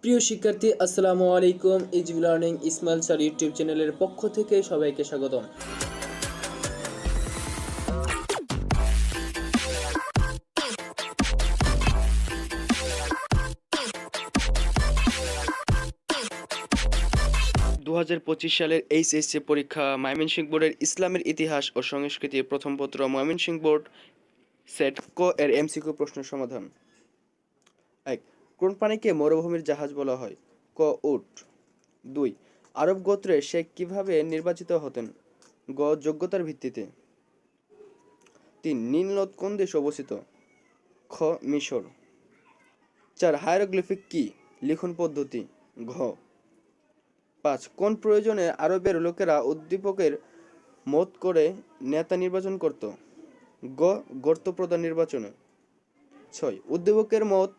প্রিয় শিক্ষার্থী, আসসালামু আলাইকুম। Easy learning Ismail sir YouTube চ্যানেলের পক্ষ থেকে সবাইকে স্বাগতম। সালের এইচএসসি পরীক্ষা ময়মনসিংহ বোর্ডের ইসলামের ইতিহাস ও সংস্কৃতির প্রথম পত্র ময়মনসিংহ বোর্ড সেট ক এর এমসিকিউ প্রশ্নের সমাধান। 1. কোন প্রাণীকে মরুভূমির জাহাজ বলা হয়? ক উট। 2. আরব গোত্রে শেখ কিভাবে নির্বাচিত হতেন? গ যোগ্যতার ভিত্তিতে। 3. নীল নদ কোন দেশে অবস্থিত? খ মিশর। 4. হায়ারোগ্লিফিক কি লিখন পদ্ধতি? ঘ। 5. কোন প্রয়োজনে আরবের লোকেরা উদ্দীপকের মত করে নেতা নির্বাচন করত? গ গর্ত প্রধান নির্বাচনে। 6. উদ্দীপকের মত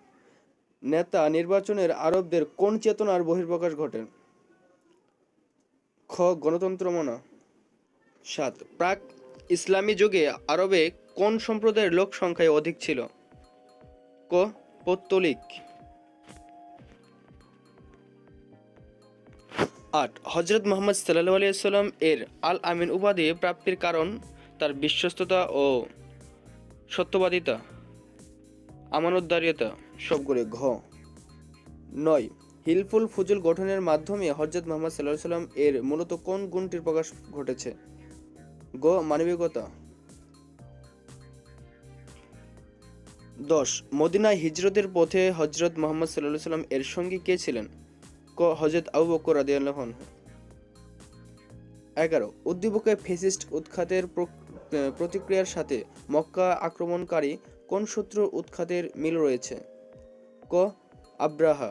নেতা নির্বাচনের আরবদের কোন চেতনার বহিঃপ্রকাশ ঘটে? খ গণতন্ত্র মনা। 7. প্রাক ইসলামী যুগে আরবে কোন সম্প্রদায়ের লোক সংখ্যায় অধিক ছিল? ক পৌত্তলিক। 8. হযরত মুহাম্মদ সাল্লাল্লাহু আলাইহি ওয়াসাল্লাম এর আল আমিন উপাধি প্রাপ্তির কারণ তার বিশ্বস্ততা ও সত্যবাদিতা, আমানতদারিতা সবগুলো। ঘ। 9. হিলফুল ফুজুল গঠনের মাধ্যমে হযরত মুহাম্মদ সাল্লাল্লাহু আলাইহি ওয়াসাল্লাম এর মূলত কোন গুণটির প্রকাশ ঘটেছে? গ মানবিকতা। 10. মদিনায় হিজরতের পথে হযরত মুহাম্মদ সাল্লাল্লাহু আলাইহি ওয়াসাল্লাম এর সঙ্গী কে ছিলেন? ক হযরত আবু বকর রাদিয়াল্লাহু আনহু। 11. উদ্দীপকে ফ্যাসিস্ট উৎখাতের প্রতিক্রিয়ার সাথে মক্কা আক্রমণকারী কোন শত্রুর উৎখাতের মিল রয়েছে? ক আব্রাহা।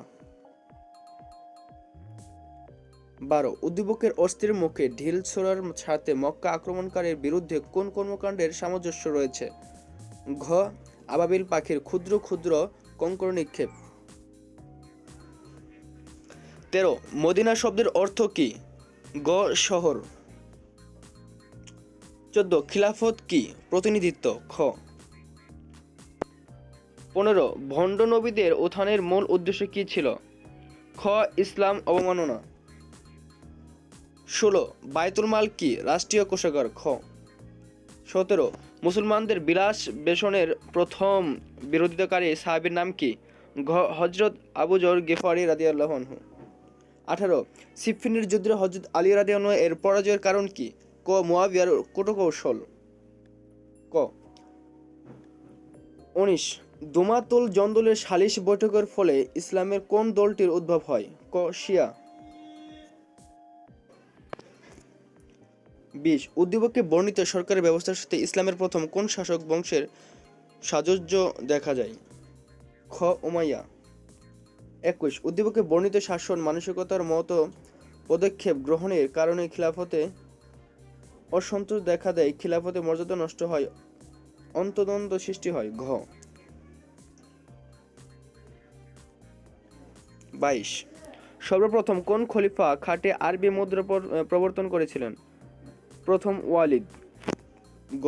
12. উদ্দীপকের অস্ত্রের মুখে ঢিল ছোড়ার সাথে মক্কা আক্রমণকারীর বিরুদ্ধে কোন কর্মকাণ্ডের সামঞ্জস্য রয়েছে? ঘ আবাবিল পাখির ক্ষুদ্র ক্ষুদ্র কঙ্কর নিক্ষেপ। 13. মদিনা শব্দের অর্থ কি? গ শহর। 14. খিলাফত কি প্রতিনিধিত্ব? খ। 15. ভণ্ড নবীদের উত্থানের মূল উদ্দেশ্য কি ছিল? খ ইসলাম অবমাননা। 16. বায়তুল মাল কি রাষ্ট্রীয় কোষাগার? খ। 17. মুসলমানদের বিলাস বেশনের প্রথম বিরোধিতাকারী সাহাবীর নাম কি? ঘ হযরত আবু যর গিফারি রাদিয়াল্লাহু আনহু। 18. সিফফিনের যুদ্ধে হযরত আলী রাদিয়াল্লাহু আনহু এর পরাজয়ের কারণ কি? ক মুয়াবিয়ার কূটকৌশল। ক। 19. দুমাতুল জন্দলের সালিশ বৈঠকের ফলে ইসলামের কোন দলটির উদ্ভব হয়? ক শিয়া। 20. উদ্দীপকে বর্ণিত সরকারি ব্যবস্থার সাথে ইসলামের প্রথম কোন শাসক বংশের সাযুজ্য দেখা যায়? খ উমাইয়া। 21. উদ্দীপকে বর্ণিত শাসন মানসিকতার মতো পদক্ষেপ গ্রহণের কারণে খিলাফতে অসন্তোষ দেখা দেয়, খিলাফতে মর্যাদা নষ্ট হয়, অন্তদ্বন্দ্ব সৃষ্টি হয়। ঘ। 22. সর্বপ্রথম কোন খলিফা খাটে আরবি মুদ্রা প্রবর্তন করেছিলেন? প্রথম ওয়ালিদ। গ।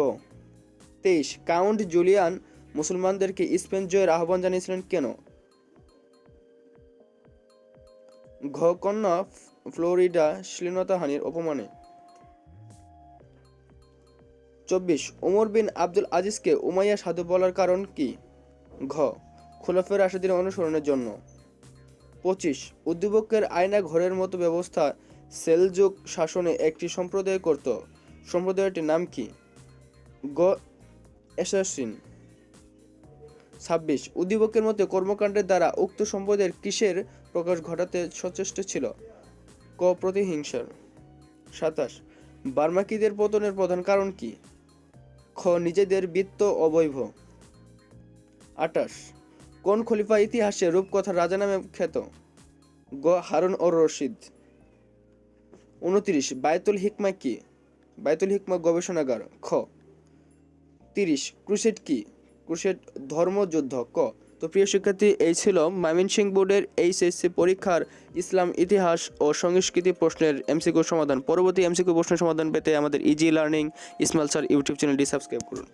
23. কাউন্ট জুলিয়ান মুসলমানদেরকে স্পেন জয়ের আহ্বান জানিয়েছিলেন কেন? ঘ কন্যা ফ্লোরিডা শ্লীলতাহানির অপমানে। 24. ওমর বিন আব্দুল আজিজকে উমাইয়া সাধু বলার কারণ কি? ঘ খোলাফায়ে রাশিদিনের অনুসরণের জন্য। 25. উদ্দীপকের আয়না ঘরের মতো ব্যবস্থা সেলজুক শাসনে একটি সম্প্রদায় করত, সম্প্রদায়টির নাম কি? গ অ্যাসাসিন। 26. উদ্দীপকের মতে কর্মকাণ্ডের দ্বারা উক্ত সম্প্রদায়ের কিসের প্রকাশ ঘটাতে সচেষ্ট ছিল? ক প্রতিহিংসার। 27. বার্মাকিদের পতনের প্রধান কারণ কি? খ নিজেদের বিত্ত ও বৈভব। 28. কোন খলিফা ইতিহাসে রূপকথার রাজা নামে খ্যাত? গ হারুন অর রশিদ। 29. বায়তুল হিকমা কি? বায়তুল হিকমা গবেষণাগার। খ। 30. ক্রুসেড কি? ক্রুসেড ধর্মযুদ্ধ। ক। তো প্রিয় শিক্ষার্থী, এই ছিল ময়মনসিংহ বোর্ডের এইচএসসি পরীক্ষার ইসলাম ইতিহাস ও সংস্কৃতি প্রশ্নের এমসিকিউ সমাধান। পরবর্তী এমসিকিউ প্রশ্নের সমাধান পেতে আমাদের easy learning Ismail sir YouTube চ্যানেলটি সাবস্ক্রাইব করুন।